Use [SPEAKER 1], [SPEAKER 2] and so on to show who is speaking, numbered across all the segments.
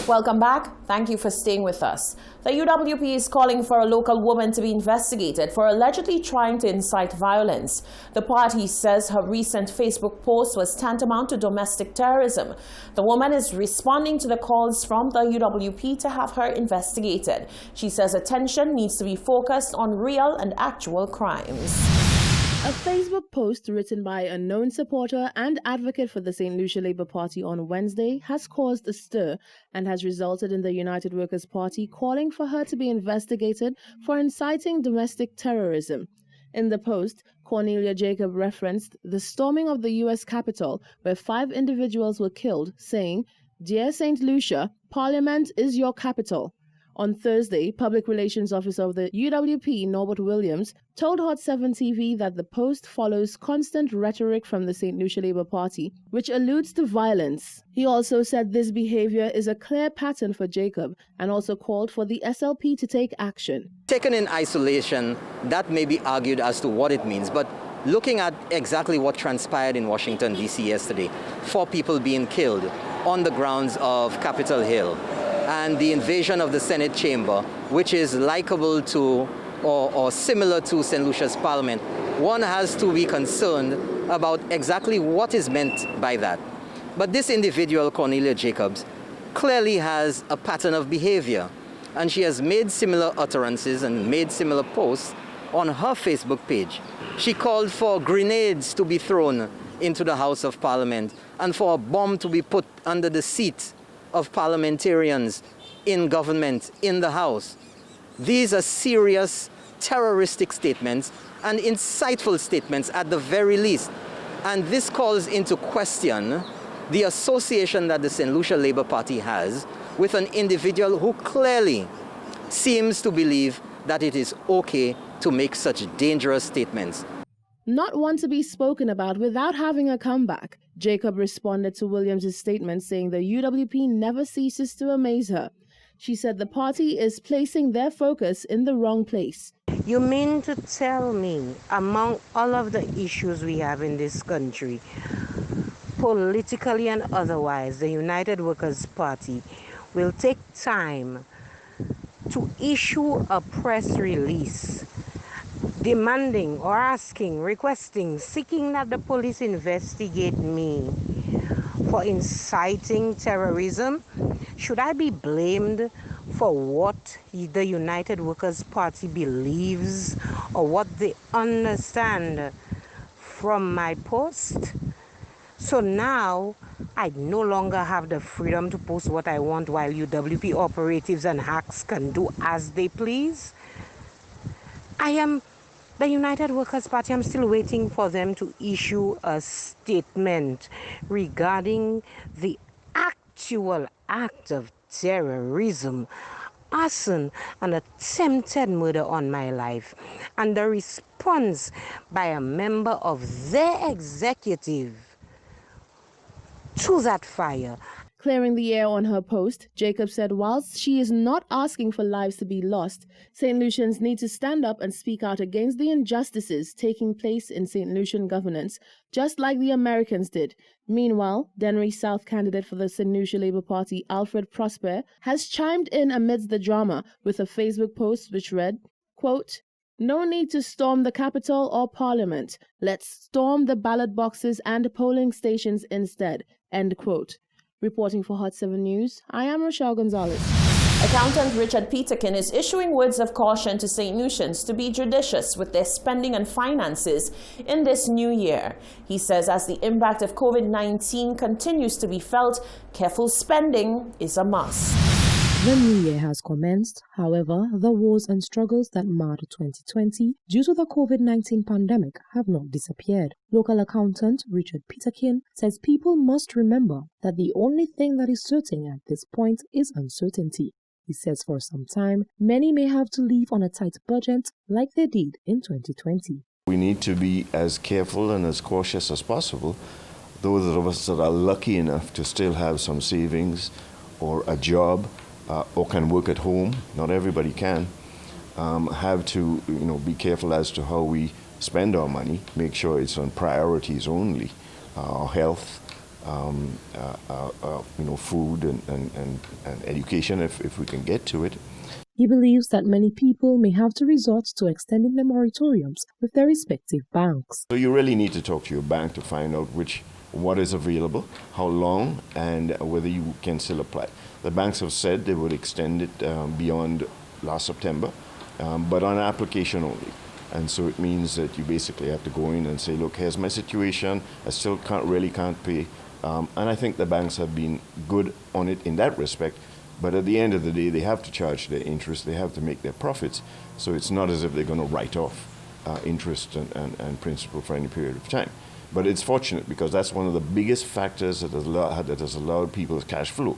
[SPEAKER 1] Welcome back. Thank you for staying with us. The UWP is calling for a local woman to be investigated for allegedly trying to incite violence. The party says her recent Facebook post was tantamount to domestic terrorism. The woman is responding to the calls from the UWP to have her investigated. She says attention needs to be focused on real and actual crimes.
[SPEAKER 2] A Facebook post written by a known supporter and advocate for the St. Lucia Labour Party on Wednesday has caused a stir and has resulted in the United Workers' Party calling for her to be investigated for inciting domestic terrorism. In the post, Cornelia Jacob referenced the storming of the U.S. Capitol, where 5 individuals were killed, saying, "Dear St. Lucia, Parliament is your capital." On Thursday, Public Relations Officer of the UWP, Norbert Williams, told Hot 7 TV that the post follows constant rhetoric from the St. Lucia Labour Party, which alludes to violence. He also said this behavior is a clear pattern for Jacob and also called for the SLP to take action.
[SPEAKER 3] Taken in isolation, that may be argued as to what it means, but looking at exactly what transpired in Washington, D.C. yesterday, 4 people being killed on the grounds of Capitol Hill, and the invasion of the Senate chamber, which is likable to or similar to St. Lucia's Parliament, one has to be concerned about exactly what is meant by that. But this individual, Cornelia Jacobs, clearly has a pattern of behavior, and she has made similar utterances and made similar posts on her Facebook page. She called for grenades to be thrown into the House of Parliament and for a bomb to be put under the seat of parliamentarians in government, in the House. These are serious terroristic statements and insightful statements at the very least. And this calls into question the association that the St. Lucia Labour Party has with an individual who clearly seems to believe that it is okay to make such dangerous statements.
[SPEAKER 2] Not one to be spoken about without having a comeback, Jacob responded to Williams' statement saying the UWP never ceases to amaze her. She said the party is placing their focus in the wrong place.
[SPEAKER 4] You mean to tell me, among all of the issues we have in this country, politically and otherwise, the United Workers' Party will take time to issue a press release demanding or asking, requesting, seeking that the police investigate me for inciting terrorism? Should I be blamed for what the United Workers' Party believes or what they understand from my post? So now I no longer have the freedom to post what I want while UWP operatives and hacks can do as they please. I am the United Workers' Party. I'm still waiting for them to issue a statement regarding the actual act of terrorism, arson, and attempted murder on my life, and the response by a member of their executive to that fire.
[SPEAKER 2] Clearing the air on her post, Jacob said whilst she is not asking for lives to be lost, St. Lucians need to stand up and speak out against the injustices taking place in St. Lucian governance, just like the Americans did. Meanwhile, Dennery South candidate for the St. Lucia Labour Party, Alfred Prosper, has chimed in amidst the drama with a Facebook post which read, quote, "No need to storm the Capitol or Parliament. Let's storm the ballot boxes and polling stations instead." End quote. Reporting for Hot 7 News, I am Rochelle Gonzalez.
[SPEAKER 1] Accountant Richard Peterkin is issuing words of caution to St. Lucians to be judicious with their spending and finances in this new year. He says as the impact of COVID-19 continues to be felt, careful spending is a must.
[SPEAKER 5] The new year has commenced. However, the woes and struggles that marred 2020 due to the COVID-19 pandemic have not disappeared. Local accountant Richard Peterkin says people must remember that the only thing that is certain at this point is uncertainty. He says for some time, many may have to live on a tight budget like they did in 2020.
[SPEAKER 6] We need to be as careful and as cautious as possible. Those of us that are lucky enough to still have some savings or a job, or can work at home, not everybody can, have to be careful as to how we spend our money, make sure it's on priorities only, our health, food and education if we can get to it.
[SPEAKER 5] He believes that many people may have to resort to extending the moratoriums with their respective banks.
[SPEAKER 6] So you really need to talk to your bank to find out what is available, how long, and whether you can still apply. The banks have said they would extend it beyond last September, but on application only. And so it means that you basically have to go in and say, look, here's my situation, I still can't pay. And I think the banks have been good on it in that respect. But at the end of the day, they have to charge their interest, they have to make their profits. So it's not as if they're going to write off interest and principal for any period of time. But it's fortunate because that's one of the biggest factors that has allowed people's cash flow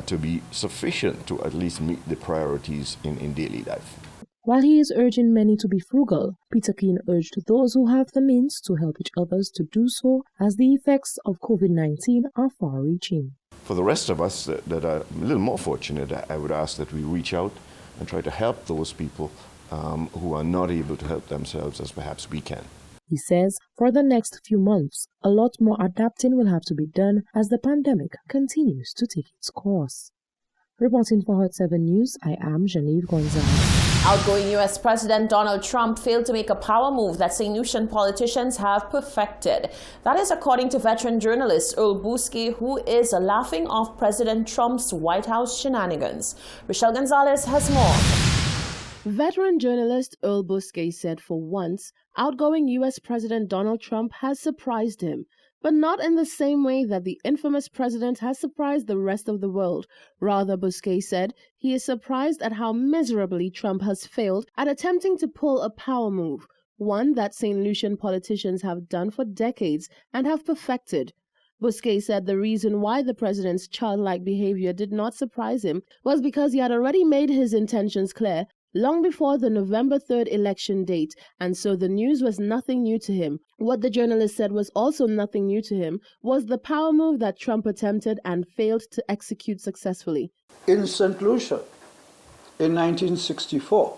[SPEAKER 6] to be sufficient to at least meet the priorities in daily life.
[SPEAKER 5] While he is urging many to be frugal, Peter Keane urged those who have the means to help each other to do so, as the effects of COVID-19 are far-reaching.
[SPEAKER 6] For the rest of us that are a little more fortunate, I would ask that we reach out and try to help those people who are not able to help themselves as perhaps we can.
[SPEAKER 5] He says for the next few months, a lot more adapting will have to be done as the pandemic continues to take its course. Reporting for Hot 7 News, I am Genevieve Gonzalez.
[SPEAKER 1] Outgoing U.S. President Donald Trump failed to make a power move that St. Lucian politicians have perfected. That is according to veteran journalist Earl Bousquet, who is laughing off President Trump's White House shenanigans. Rochelle Gonzalez has more.
[SPEAKER 2] Veteran journalist Earl Bousquet said for once, outgoing U.S. President Donald Trump has surprised him, but not in the same way that the infamous president has surprised the rest of the world. Rather, Bousquet said, he is surprised at how miserably Trump has failed at attempting to pull a power move, one that St. Lucian politicians have done for decades and have perfected. Bousquet said the reason why the president's childlike behavior did not surprise him was because he had already made his intentions clear long before the November 3rd election date, and so the news was nothing new to him. What the journalist said was also nothing new to him was the power move that Trump attempted and failed to execute successfully.
[SPEAKER 7] In St. Lucia, in 1964,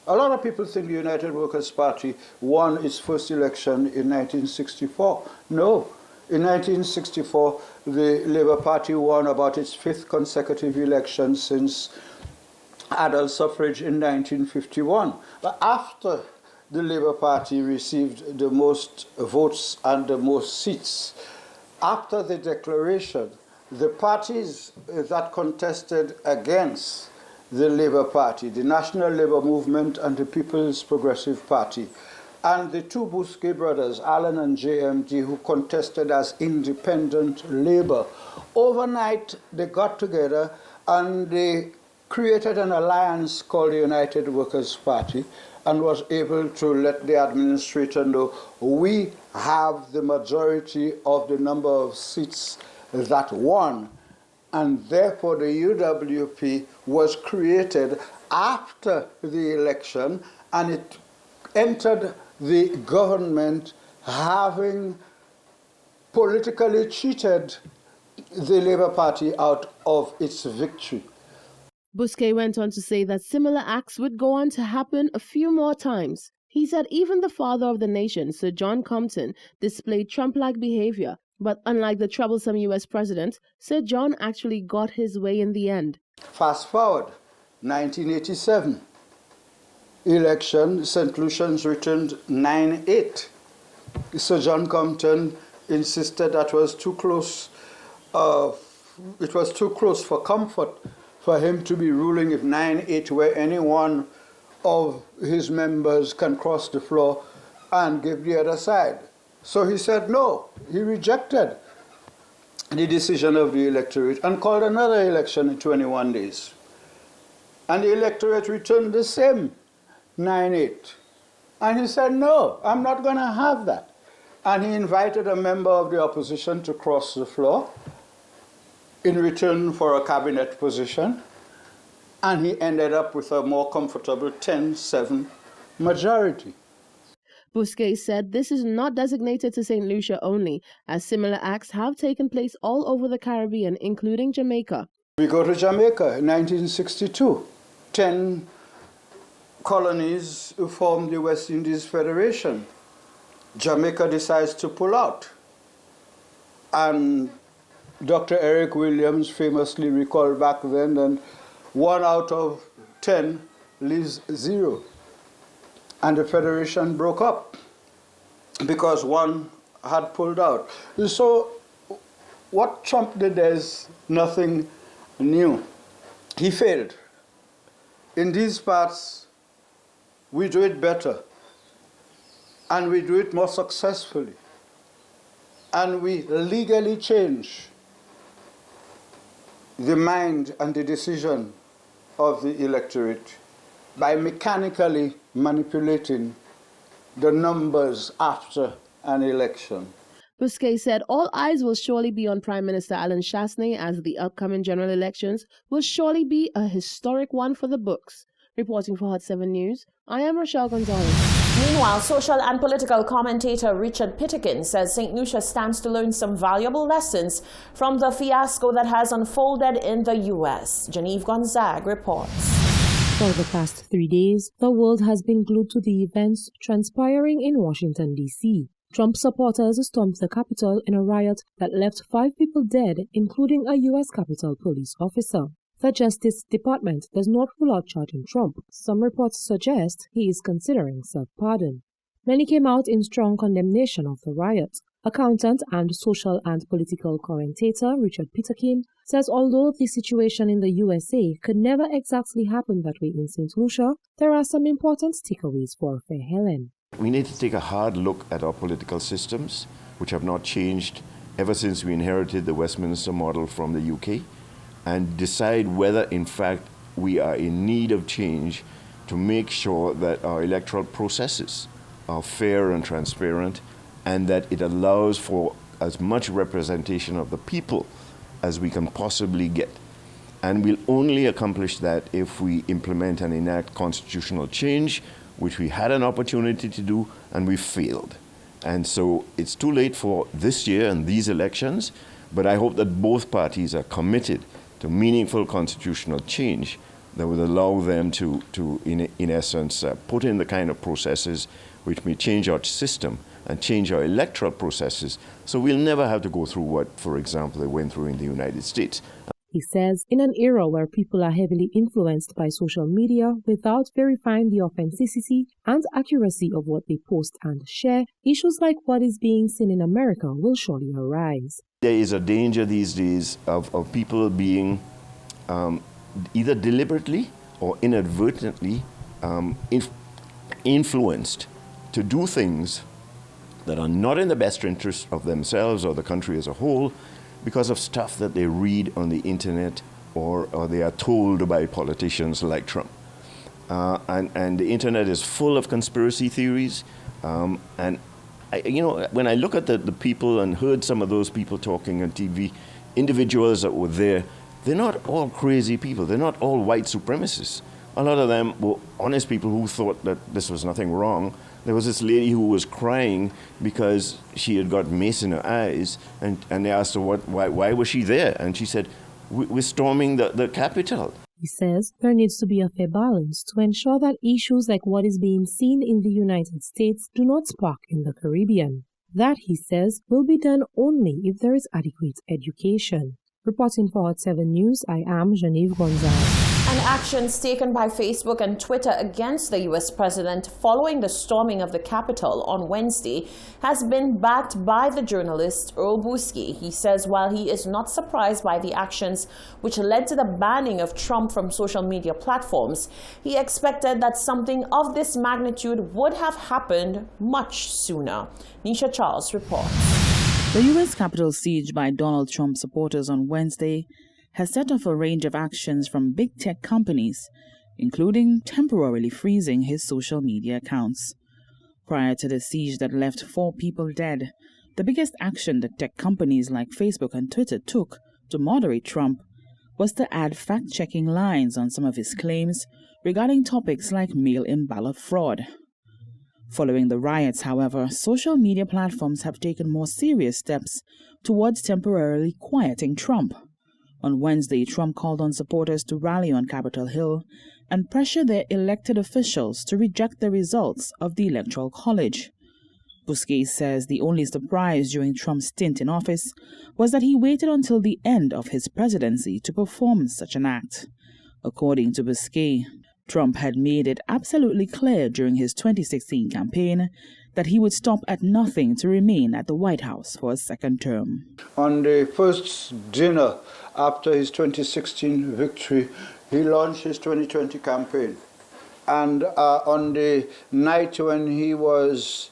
[SPEAKER 7] a lot of people think the United Workers' Party won its first election in 1964. No. In 1964, the Labour Party won about its fifth consecutive election since adult suffrage in 1951. But after the Labour Party received the most votes and the most seats, after the declaration, the parties that contested against the Labour Party, the National Labour Movement and the People's Progressive Party, and the two Bousquet brothers, Allen and JMD, who contested as independent Labour, overnight they got together and they created an alliance called the United Workers' Party and was able to let the administrator know we have the majority of the number of seats that won, and therefore the UWP was created after the election, and it entered the government having politically cheated the Labour Party out of its victory.
[SPEAKER 2] Bousquet went on to say that similar acts would go on to happen a few more times. He said even the father of the nation, Sir John Compton, displayed Trump-like behavior, but unlike the troublesome U.S. president, Sir John actually got his way in the end.
[SPEAKER 7] Fast forward, 1987, election, St. Lucians returned 9-8. Sir John Compton insisted that was too close. It was too close for comfort for him to be ruling if 9-8 where any one of his members can cross the floor and give the other side. So he said no. He rejected the decision of the electorate and called another election in 21 days. And the electorate returned the same 9-8. And he said, no, I'm not going to have that. And he invited a member of the opposition to cross the floor in return for a cabinet position, and he ended up with a more comfortable 10-7 majority.
[SPEAKER 2] Bousquet said this is not designated to St. Lucia only, as similar acts have taken place all over the Caribbean, including Jamaica.
[SPEAKER 7] We go to Jamaica in 1962. 10 colonies formed the West Indies Federation. Jamaica decides to pull out. And Dr. Eric Williams famously recalled back then that 1 out of 10 leaves 0. And the Federation broke up because one had pulled out. So what Trump did is nothing new. He failed. In these parts, we do it better, and we do it more successfully, and we legally change the mind and the decision of the electorate by mechanically manipulating the numbers after an election.
[SPEAKER 2] Bousquet said all eyes will surely be on Prime Minister Alan Chastanet as the upcoming general elections will surely be a historic one for the books. Reporting for Hot 7 News, I am Rochelle Gonzalez.
[SPEAKER 1] Meanwhile, social and political commentator Richard Pitakin says St. Lucia stands to learn some valuable lessons from the fiasco that has unfolded in the U.S. Genevieve Gonzague reports.
[SPEAKER 5] For the past 3 days, the world has been glued to the events transpiring in Washington, D.C. Trump supporters stormed the Capitol in a riot that left 5 people dead, including a U.S. Capitol police officer. The Justice Department does not rule out charging Trump. Some reports suggest he is considering self-pardon. Many came out in strong condemnation of the riot. Accountant and social and political commentator Richard Pitakin says although the situation in the USA could never exactly happen that way in St. Lucia, there are some important takeaways for Fair Helen.
[SPEAKER 6] We need to take a hard look at our political systems, which have not changed ever since we inherited the Westminster model from the UK, and decide whether, in fact, we are in need of change to make sure that our electoral processes are fair and transparent, and that it allows for as much representation of the people as we can possibly get. And we'll only accomplish that if we implement and enact constitutional change, which we had an opportunity to do, and we failed. And so it's too late for this year and these elections, but I hope that both parties are committed to meaningful constitutional change that would allow them to in essence, put in the kind of processes which may change our system and change our electoral processes, so we'll never have to go through what, for example, they went through in the United States.
[SPEAKER 5] He says, in an era where people are heavily influenced by social media without verifying the authenticity and accuracy of what they post and share, issues like what is being seen in America will surely arise.
[SPEAKER 6] There is a danger these days of people being either deliberately or inadvertently influenced to do things that are not in the best interest of themselves or the country as a whole, because of stuff that they read on the internet or they are told by politicians like Trump. And the internet is full of conspiracy theories. And when I look at the people and heard some of those people talking on TV, individuals that were there, they're not all crazy people. They're not all white supremacists. A lot of them were honest people who thought that this was nothing wrong. There was this lady who was crying because she had got mace in her eyes, and they asked her why was she there? And she said, we're storming the Capitol.
[SPEAKER 5] He says there needs to be a fair balance to ensure that issues like what is being seen in the United States do not spark in the Caribbean. That, he says, will be done only if there is adequate education. Reporting for Hot 7 News, I am Genevieve Gonzalez.
[SPEAKER 1] And actions taken by Facebook and Twitter against the U.S. president following the storming of the Capitol on Wednesday has been backed by the journalist Earl Bousquet. He says while he is not surprised by the actions which led to the banning of Trump from social media platforms, he expected that something of this magnitude would have happened much sooner. Nisha Charles reports.
[SPEAKER 8] The U.S. Capitol siege by Donald Trump supporters on Wednesday has set off a range of actions from big tech companies, including temporarily freezing his social media accounts. Prior to the siege that left 4 people dead, the biggest action that tech companies like Facebook and Twitter took to moderate Trump was to add fact-checking lines on some of his claims regarding topics like mail-in ballot fraud. Following the riots, however, social media platforms have taken more serious steps towards temporarily quieting Trump. On Wednesday, Trump called on supporters to rally on Capitol Hill and pressure their elected officials to reject the results of the Electoral College. Bousquet says the only surprise during Trump's stint in office was that he waited until the end of his presidency to perform such an act. According to Bousquet, Trump had made it absolutely clear during his 2016 campaign that he would stop at nothing to remain at the White House for a second term.
[SPEAKER 7] On the first dinner after his 2016 victory, he launched his 2020 campaign. And on the night when he was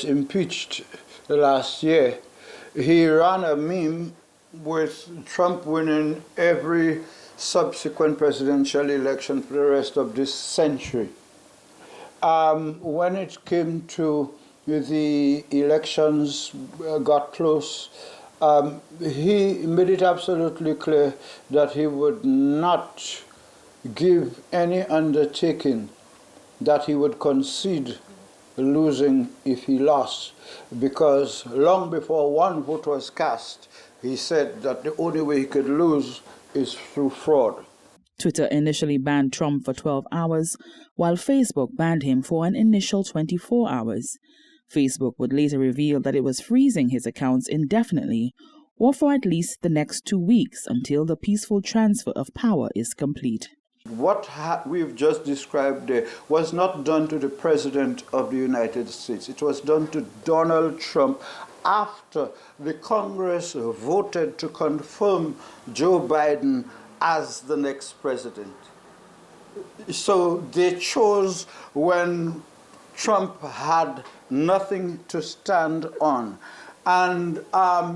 [SPEAKER 7] impeached last year, he ran a meme with Trump winning every subsequent presidential election for the rest of this century. When it came to the elections got close, he made it absolutely clear that he would not give any undertaking that he would concede losing if he lost, because long before one vote was cast, he said that the only way he could lose is through fraud.
[SPEAKER 8] Twitter initially banned Trump for 12 hours, while Facebook banned him for an initial 24 hours. Facebook would later reveal that it was freezing his accounts indefinitely, or for at least the next 2 weeks until the peaceful transfer of power is complete.
[SPEAKER 7] What we've just described there was not done to the President of the United States. It was done to Donald Trump after the Congress voted to confirm Joe Biden as the next president. So they chose when Trump had nothing to stand on. And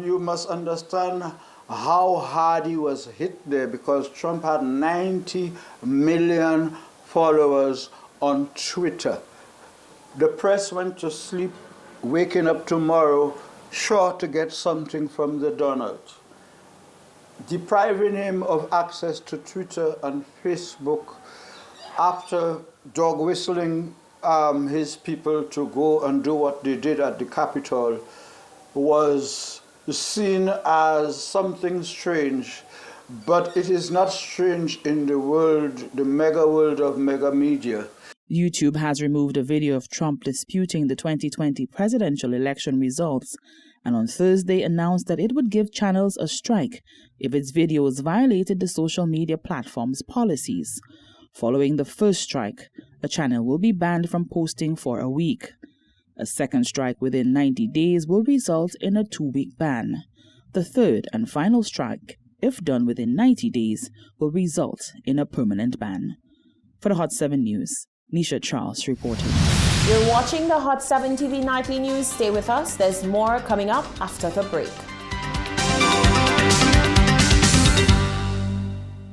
[SPEAKER 7] you must understand how hard he was hit there, because Trump had 90 million followers on Twitter. The press went to sleep, waking up tomorrow, sure to get something from the Donald. Depriving him of access to Twitter and Facebook after dog whistling his people to go and do what they did at the Capitol was seen as something strange, but it is not strange in the world, the mega world of mega media.
[SPEAKER 8] YouTube has removed a video of Trump disputing the 2020 presidential election results, and on Thursday announced that it would give channels a strike if its videos violated the social media platform's policies. Following the first strike, a channel will be banned from posting for a week. A second strike within 90 days will result in a 2-week ban. The third and final strike, if done within 90 days, will result in a permanent ban. For the Hot 7 News, Nisha Charles reporting.
[SPEAKER 1] You're watching the Hot 7 TV Nightly News. Stay with us. There's more coming up after the break.